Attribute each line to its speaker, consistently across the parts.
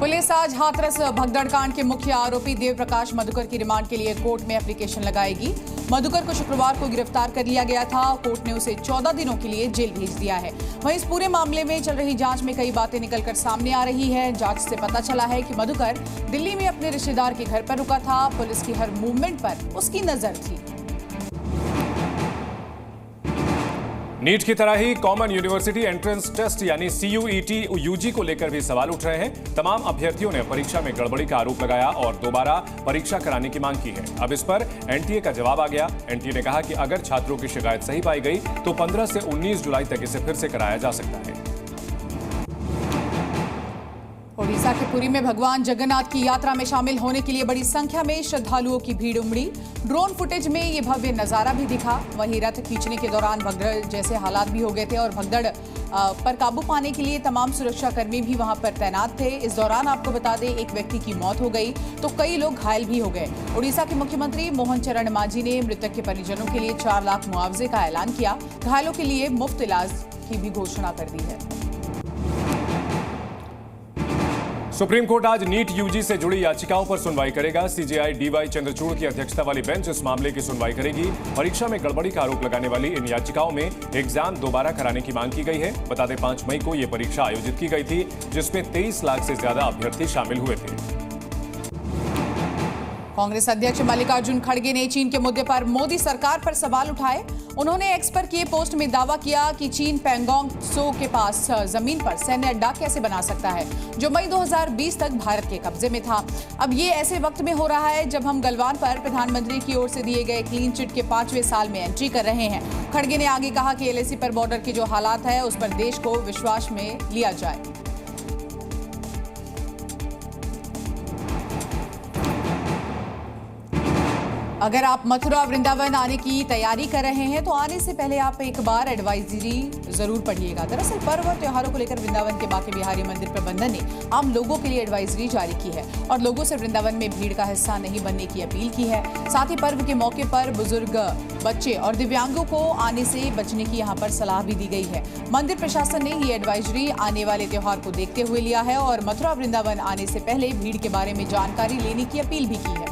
Speaker 1: Police आज हाथरस भगदड़ कांड के मुख्य आरोपी देव प्रकाश मधुकर की रिमांड के लिए कोर्ट में एप्लीकेशन लगाएगी। मधुकर को शुक्रवार को गिरफ्तार कर लिया गया था। कोर्ट ने उसे 14 दिनों के लिए जेल भेज दिया है। वहीं इस पूरे मामले में चल रही जांच में कई बातें निकलकर सामने आ रही है। जांच से पता चला है कि मधुकर दिल्ली में अपने रिश्तेदार के घर पर रुका था। पुलिस की हर मूवमेंट पर उसकी नजर थी।
Speaker 2: नीट की तरह ही कॉमन यूनिवर्सिटी एंट्रेंस टेस्ट यानी CUET यूजी को लेकर भी सवाल उठ रहे हैं। तमाम अभ्यर्थियों ने परीक्षा में गड़बड़ी का आरोप लगाया और दोबारा परीक्षा कराने की मांग की है। अब इस पर NTA का जवाब आ गया। NTA ने कहा कि अगर छात्रों की शिकायत सही पाई गई तो 15 से 19 जुलाई तक इसे फिर से कराया जा सकता है।
Speaker 1: ओडिशा के पुरी में भगवान जगन्नाथ की यात्रा में शामिल होने के लिए बड़ी संख्या में श्रद्धालुओं की भीड़ उमड़ी। ड्रोन फुटेज में ये भव्य नजारा भी दिखा। वहीं रथ खींचने के दौरान भगदड़ जैसे हालात भी हो गए थे और भगदड़ पर काबू पाने के लिए तमाम सुरक्षाकर्मी भी वहां पर तैनात थे। इस दौरान आपको बता दें एक व्यक्ति की मौत हो गई तो कई लोग घायल भी हो गए। ओडिशा के मुख्यमंत्री मोहन चरण मांझी ने मृतक के परिजनों के लिए 4 लाख मुआवजे का ऐलान किया। घायलों के लिए मुफ्त इलाज की भी घोषणा कर दी है।
Speaker 2: सुप्रीम कोर्ट आज नीट यूजी से जुड़ी याचिकाओं पर सुनवाई करेगा। CJI DY चंद्रचूड़ की अध्यक्षता वाली बेंच इस मामले की सुनवाई करेगी। परीक्षा में गड़बड़ी का आरोप लगाने वाली इन याचिकाओं में एग्जाम दोबारा कराने की मांग की गई है। बता दें 5 मई को यह परीक्षा आयोजित की गई थी जिसमें 23 लाख से ज्यादा अभ्यर्थी शामिल हुए थे।
Speaker 1: कांग्रेस अध्यक्ष मल्लिकार्जुन खड़गे ने चीन के मुद्दे पर मोदी सरकार पर सवाल उठाए। उन्होंने एक्स पर किए पोस्ट में दावा किया कि चीन पैंगोंग त्सो के पास जमीन पर सैन्य अड्डा कैसे बना सकता है जो मई 2020 तक भारत के कब्जे में था। अब ये ऐसे वक्त में हो रहा है जब हम गलवान पर प्रधानमंत्री की ओर से दिए गए क्लीन चिट के 5वें साल में एंट्री कर रहे हैं। खड़गे ने आगे कहा कि LAC पर बॉर्डर के जो हालात है उस पर देश को विश्वास में लिया जाए। अगर आप मथुरा वृंदावन आने की तैयारी कर रहे हैं तो आने से पहले आप एक बार एडवाइजरी जरूर पढ़िएगा। दरअसल पर्व और त्योहारों को लेकर वृंदावन के बांके बिहारी मंदिर प्रबंधन ने आम लोगों के लिए एडवाइजरी जारी की है और लोगों से वृंदावन में भीड़ का हिस्सा नहीं बनने की अपील की है। साथ ही पर्व के मौके पर बुजुर्ग, बच्चे और दिव्यांगों को आने से बचने की यहाँ पर सलाह भी दी गई है। मंदिर प्रशासन ने ये एडवाइजरी आने वाले त्योहार को देखते हुए लिया है और मथुरा वृंदावन आने से पहले भीड़ के बारे में जानकारी लेने की अपील भी की है।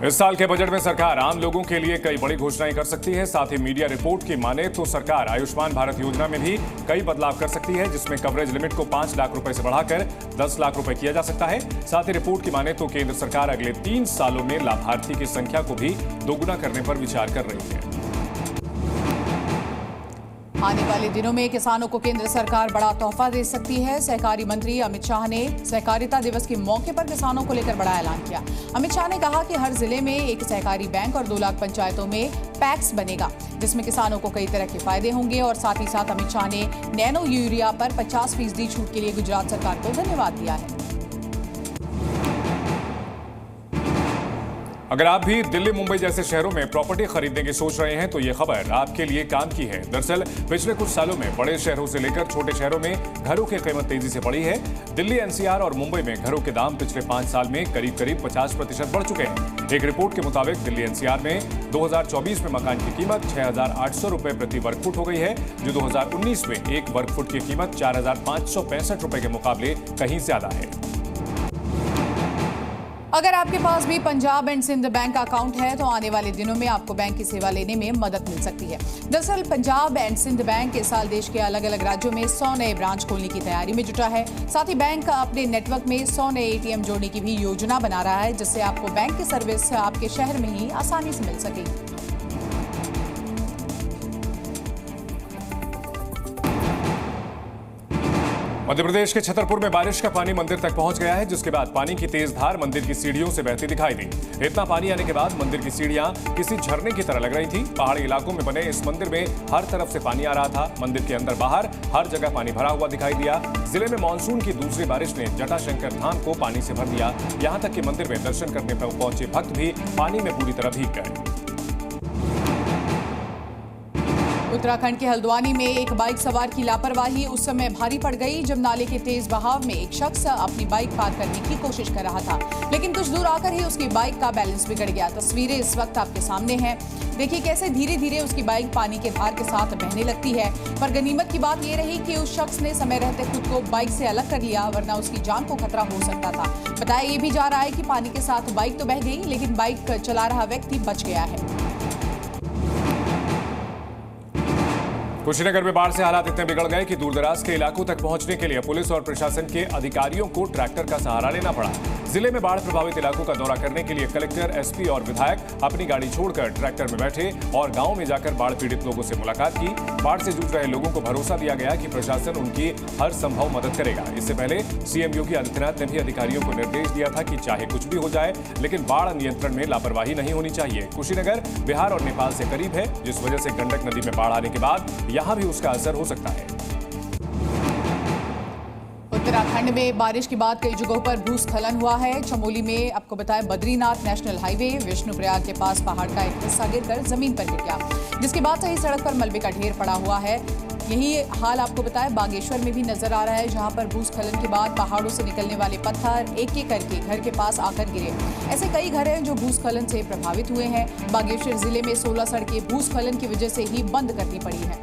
Speaker 2: इस साल के बजट में सरकार आम लोगों के लिए कई बड़ी घोषणाएं कर सकती है। साथ ही मीडिया रिपोर्ट की माने तो सरकार आयुष्मान भारत योजना में भी कई बदलाव कर सकती है जिसमें कवरेज लिमिट को 5 लाख रुपए से बढ़ाकर 10 लाख रुपए किया जा सकता है। साथ ही रिपोर्ट की माने तो केंद्र सरकार अगले 3 सालों में लाभार्थी की संख्या को भी दोगुना करने पर विचार कर रही है।
Speaker 1: आने वाले दिनों में किसानों को केंद्र सरकार बड़ा तोहफा दे सकती है। सहकारी मंत्री अमित शाह ने सहकारिता दिवस के मौके पर किसानों को लेकर बड़ा ऐलान किया। अमित शाह ने कहा कि हर जिले में एक सहकारी बैंक और 2 लाख पंचायतों में पैक्स बनेगा जिसमें किसानों को कई तरह के फायदे होंगे। और साथ ही साथ अमित शाह ने नैनो यूरिया पर 50% छूट के लिए गुजरात सरकार को धन्यवाद दिया है।
Speaker 2: अगर आप भी दिल्ली मुंबई जैसे शहरों में प्रॉपर्टी खरीदने की सोच रहे हैं तो ये खबर आपके लिए काम की है। दरअसल पिछले कुछ सालों में बड़े शहरों से लेकर छोटे शहरों में घरों की कीमत तेजी से बढ़ी है। दिल्ली, NCR और मुंबई में घरों के दाम पिछले 5 साल में करीब 50% बढ़ चुके हैं। एक रिपोर्ट के मुताबिक दिल्ली NCR में 2024 में मकान की कीमत 6,800 रुपए प्रति वर्ग फुट हो गई है जो 2019 में एक वर्ग फुट की कीमत 4,565 रुपए के मुकाबले कहीं ज्यादा है।
Speaker 1: अगर आपके पास भी Punjab and Sindh bank account है तो आने वाले दिनों में आपको बैंक की सेवा लेने में मदद मिल सकती है। दरअसल पंजाब एंड सिंध बैंक इस साल देश के अलग अलग राज्यों में 100 नए ब्रांच खोलने की तैयारी में जुटा है। साथ ही बैंक अपने नेटवर्क में 100 नए ATM जोड़ने की भी योजना बना रहा है जिससे आपको बैंक की सर्विस आपके शहर में ही आसानी से मिल सकेगी।
Speaker 2: मध्य प्रदेश के छतरपुर में बारिश का पानी मंदिर तक पहुंच गया है जिसके बाद पानी की तेज धार मंदिर की सीढ़ियों से बहती दिखाई दी। इतना पानी आने के बाद मंदिर की सीढ़ियां किसी झरने की तरह लग रही थी। पहाड़ी इलाकों में बने इस मंदिर में हर तरफ से पानी आ रहा था। मंदिर के अंदर बाहर हर जगह पानी भरा हुआ दिखाई दिया। जिले में मानसून की दूसरी बारिश ने जटाशंकर धाम को पानी से भर दिया। यहां तक कि मंदिर में दर्शन करने पर पहुंचे भक्त भी पानी में पूरी तरह भीग गए।
Speaker 1: उत्तराखंड के हल्द्वानी में एक बाइक सवार की लापरवाही उस समय भारी पड़ गई जब नाले के तेज बहाव में एक शख्स अपनी बाइक पार करने की कोशिश कर रहा था, लेकिन कुछ दूर आकर ही उसकी बाइक का बैलेंस बिगड़ गया। तस्वीरें इस वक्त आपके सामने हैं। देखिए कैसे धीरे धीरे उसकी बाइक पानी के धार के साथ बहने लगती है। पर गनीमत की बात यह रही कि उस शख्स ने समय रहते खुद को बाइक से अलग कर लिया, वरना उसकी जान को खतरा हो सकता था। बताया ये भी जा रहा है कि पानी के साथ बाइक तो बह गई, लेकिन बाइक चला रहा व्यक्ति बच गया है।
Speaker 2: कुशीनगर में बाढ़ से हालात इतने बिगड़ गए कि दूरदराज के इलाकों तक पहुंचने के लिए पुलिस और प्रशासन के अधिकारियों को ट्रैक्टर का सहारा लेना पड़ा। जिले में बाढ़ प्रभावित इलाकों का दौरा करने के लिए कलेक्टर, एसपी और विधायक अपनी गाड़ी छोड़कर ट्रैक्टर में बैठे और गांव में जाकर बाढ़ पीड़ित लोगों से मुलाकात की। बाढ़ से जूझ रहे लोगों को भरोसा दिया गया कि प्रशासन उनकी हर संभव मदद करेगा। इससे पहले सीएम योगी आदित्यनाथ ने भी अधिकारियों को निर्देश दिया था कि चाहे कुछ भी हो जाए, लेकिन बाढ़ नियंत्रण में लापरवाही नहीं होनी चाहिए। कुशीनगर बिहार और नेपाल से करीब है, जिस वजह से गंडक नदी में बाढ़ आने के बाद यहां भी उसका असर हो सकता है।
Speaker 1: उत्तराखंड में बारिश के बाद कई जगहों पर भूस्खलन हुआ है। चमोली में आपको बताएं, बद्रीनाथ नेशनल हाईवे विष्णुप्रयाग के पास पहाड़ का एक हिस्सा गिरकर जमीन पर गिर गया, जिसके बाद से ही सड़क पर मलबे का ढेर पड़ा हुआ है। यही हाल आपको बताएं बागेश्वर में भी नजर आ रहा है, जहां पर भूस्खलन के बाद पहाड़ों से निकलने वाले पत्थर एक एक करके घर के पास आकर गिरे। ऐसे कई घर हैं जो भूस्खलन से प्रभावित हुए हैं। बागेश्वर जिले में 16 सड़कें भूस्खलन की वजह से ही बंद करनी पड़ी हैं।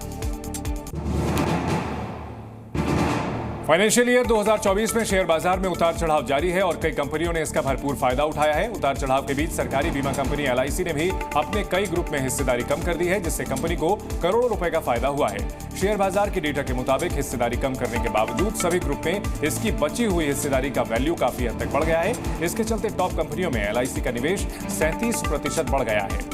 Speaker 2: फाइनेंशियल ईयर 2024 में शेयर बाजार में उतार चढ़ाव जारी है और कई कंपनियों ने इसका भरपूर फायदा उठाया है। उतार चढ़ाव के बीच सरकारी बीमा कंपनी LIC ने भी अपने कई ग्रुप में हिस्सेदारी कम कर दी है, जिससे कंपनी को करोड़ों रुपए का फायदा हुआ है। शेयर बाजार के डेटा के मुताबिक हिस्सेदारी कम करने के बावजूद सभी ग्रुप में इसकी बची हुई हिस्सेदारी का वैल्यू काफी हद तक बढ़ गया है। इसके चलते टॉप कंपनियों में LIC का निवेश 37% बढ़ गया है।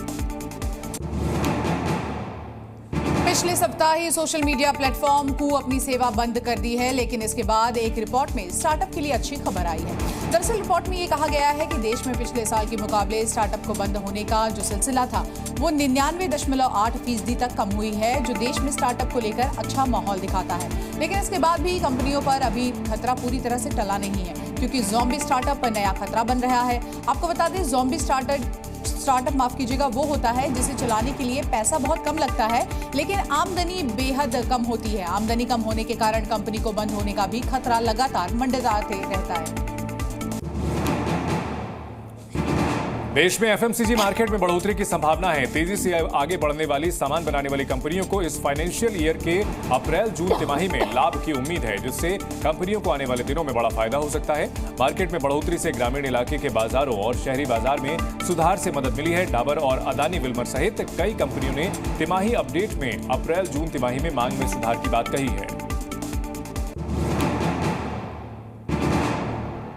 Speaker 1: पिछले सप्ताह ही सोशल मीडिया प्लेटफॉर्म को अपनी सेवा बंद कर दी है, लेकिन इसके बाद एक रिपोर्ट में स्टार्टअप के लिए अच्छी खबर आई है। दरअसल रिपोर्ट में ये कहा गया है कि देश में पिछले साल के मुकाबले स्टार्टअप को बंद होने का जो सिलसिला था वो 99.8% तक कम हुई है, जो देश में स्टार्टअप को लेकर अच्छा माहौल दिखाता है। लेकिन इसके बाद भी कंपनियों पर अभी खतरा पूरी तरह से टला नहीं है, क्योंकि ज़ॉम्बी स्टार्टअप नया खतरा बन रहा है। आपको बता दें, ज़ॉम्बी स्टार्टअप माफ कीजिएगा वो होता है जिसे चलाने के लिए पैसा बहुत कम लगता है, लेकिन आमदनी बेहद कम होती है। आमदनी कम होने के कारण कंपनी को बंद होने का भी खतरा लगातार मंडराते रहता है।
Speaker 2: देश में FMCG मार्केट में बढ़ोतरी की संभावना है। तेजी से आगे बढ़ने वाली सामान बनाने वाली कंपनियों को इस फाइनेंशियल ईयर के अप्रैल-जून तिमाही में लाभ की उम्मीद है, जिससे कंपनियों को आने वाले दिनों में बड़ा फायदा हो सकता है। मार्केट में बढ़ोतरी से ग्रामीण इलाके के बाजारों और शहरी बाजार में सुधार से मदद मिली है। डाबर और अदानी विल्मर सहित कई कंपनियों ने तिमाही अपडेट में अप्रैल-जून तिमाही में मांग में सुधार की बात कही है।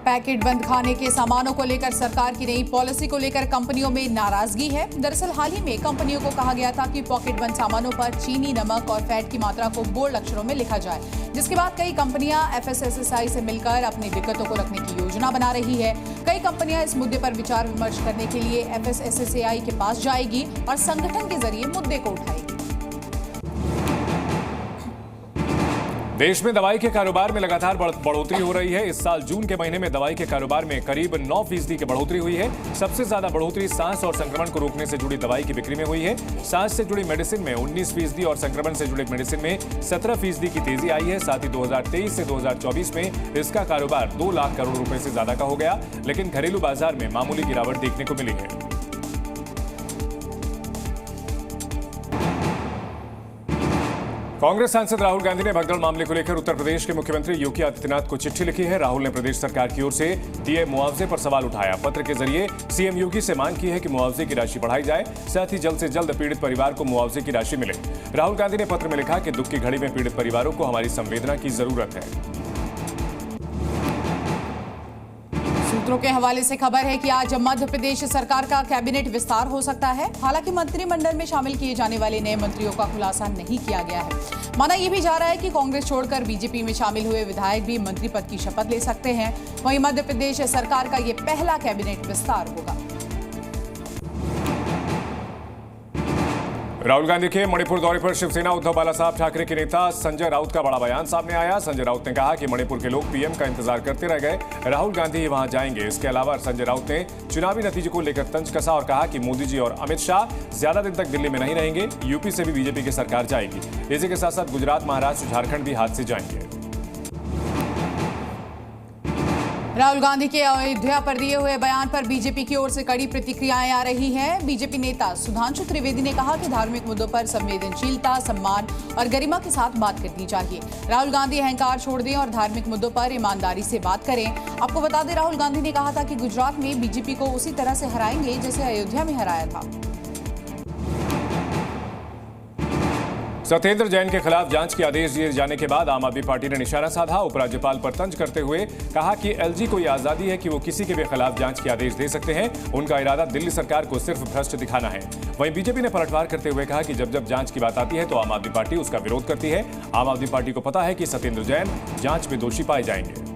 Speaker 1: पैकेट बंद खाने के सामानों को लेकर सरकार की नई पॉलिसी को लेकर कंपनियों में नाराजगी है। दरअसल हाल ही में कंपनियों को कहा गया था कि पॉकेट बंद सामानों पर चीनी, नमक और फैट की मात्रा को बोल्ड अक्षरों में लिखा जाए, जिसके बाद कई कंपनियां FSSAI से मिलकर अपनी दिक्कतों को रखने की योजना बना रही है। कई कंपनियां इस मुद्दे पर विचार विमर्श करने के लिए FSSAI के पास जाएगी और संगठन के जरिए मुद्दे को उठाएगी।
Speaker 2: देश में दवाई के कारोबार में लगातार बढ़ोतरी हो रही है। इस साल जून के महीने में दवाई के कारोबार में करीब 9% की बढ़ोतरी हुई है। सबसे ज्यादा बढ़ोतरी सांस और संक्रमण को रोकने से जुड़ी दवाई की बिक्री में हुई है। सांस से जुड़ी मेडिसिन में 19% और संक्रमण से जुड़ी मेडिसिन में 17% की तेजी आई है। साथ ही 2023 से 2024 में इसका कारोबार 2 लाख करोड़ रुपए से ज्यादा का हो गया, लेकिन घरेलू बाजार में मामूली गिरावट देखने को मिली है। कांग्रेस सांसद राहुल गांधी ने भगदड़ मामले को लेकर उत्तर प्रदेश के मुख्यमंत्री योगी आदित्यनाथ को चिट्ठी लिखी है। राहुल ने प्रदेश सरकार की ओर से दिए मुआवजे पर सवाल उठाया। पत्र के जरिए सीएम योगी से मांग की है कि मुआवजे की राशि बढ़ाई जाए, साथ ही जल्द से जल्द पीड़ित परिवार को मुआवजे की राशि मिले। राहुल गांधी ने पत्र में लिखा कि दुख की घड़ी में पीड़ित परिवारों को हमारी संवेदना की जरूरत है।
Speaker 1: सूत्रों के हवाले से खबर है कि आज मध्य प्रदेश सरकार का कैबिनेट विस्तार हो सकता है। हालांकि मंत्रिमंडल में शामिल किए जाने वाले नए मंत्रियों का खुलासा नहीं किया गया है। माना यह भी जा रहा है कि कांग्रेस छोड़कर बीजेपी में शामिल हुए विधायक भी मंत्री पद की शपथ ले सकते हैं। वहीं मध्य प्रदेश सरकार का यह पहला कैबिनेट विस्तार होगा।
Speaker 2: राहुल गांधी के मणिपुर दौरे पर शिवसेना उद्धव बालासाहब ठाकरे के नेता संजय राउत का बड़ा बयान सामने आया। संजय राउत ने कहा कि मणिपुर के लोग पीएम का इंतजार करते रह गए, राहुल गांधी ही वहां जाएंगे। इसके अलावा संजय राउत ने चुनावी नतीजे को लेकर तंज कसा और कहा कि मोदी जी और अमित शाह ज्यादा दिन तक दिल्ली में नहीं रहेंगे, यूपी से भी बीजेपी की सरकार जाएगी। इसी के साथ साथ गुजरात, महाराष्ट्र, झारखंड भी हाथ से जाएंगे।
Speaker 1: राहुल गांधी के अयोध्या पर दिए हुए बयान पर बीजेपी की ओर से कड़ी प्रतिक्रियाएं आ रही हैं। बीजेपी नेता सुधांशु त्रिवेदी ने कहा कि धार्मिक मुद्दों पर संवेदनशीलता, सम्मान और गरिमा के साथ बात करनी चाहिए। राहुल गांधी अहंकार छोड़ दें और धार्मिक मुद्दों पर ईमानदारी से बात करें। आपको बता दें, राहुल गांधी ने कहा था कि गुजरात में बीजेपी को उसी तरह से हराएंगे जैसे अयोध्या में हराया था।
Speaker 2: सत्येंद्र जैन के खिलाफ जांच के आदेश दिए जाने के बाद आम आदमी पार्टी ने निशाना साधा। उपराज्यपाल पर तंज करते हुए कहा कि एलजी को यह आजादी है कि वो किसी के भी खिलाफ जांच के आदेश दे सकते हैं, उनका इरादा दिल्ली सरकार को सिर्फ भ्रष्ट दिखाना है। वहीं बीजेपी ने पलटवार करते हुए कहा कि जब जब जांच की बात आती है तो आम आदमी पार्टी उसका विरोध करती है। आम आदमी पार्टी को पता है कि सत्येंद्र जैन जांच में दोषी पाए जाएंगे।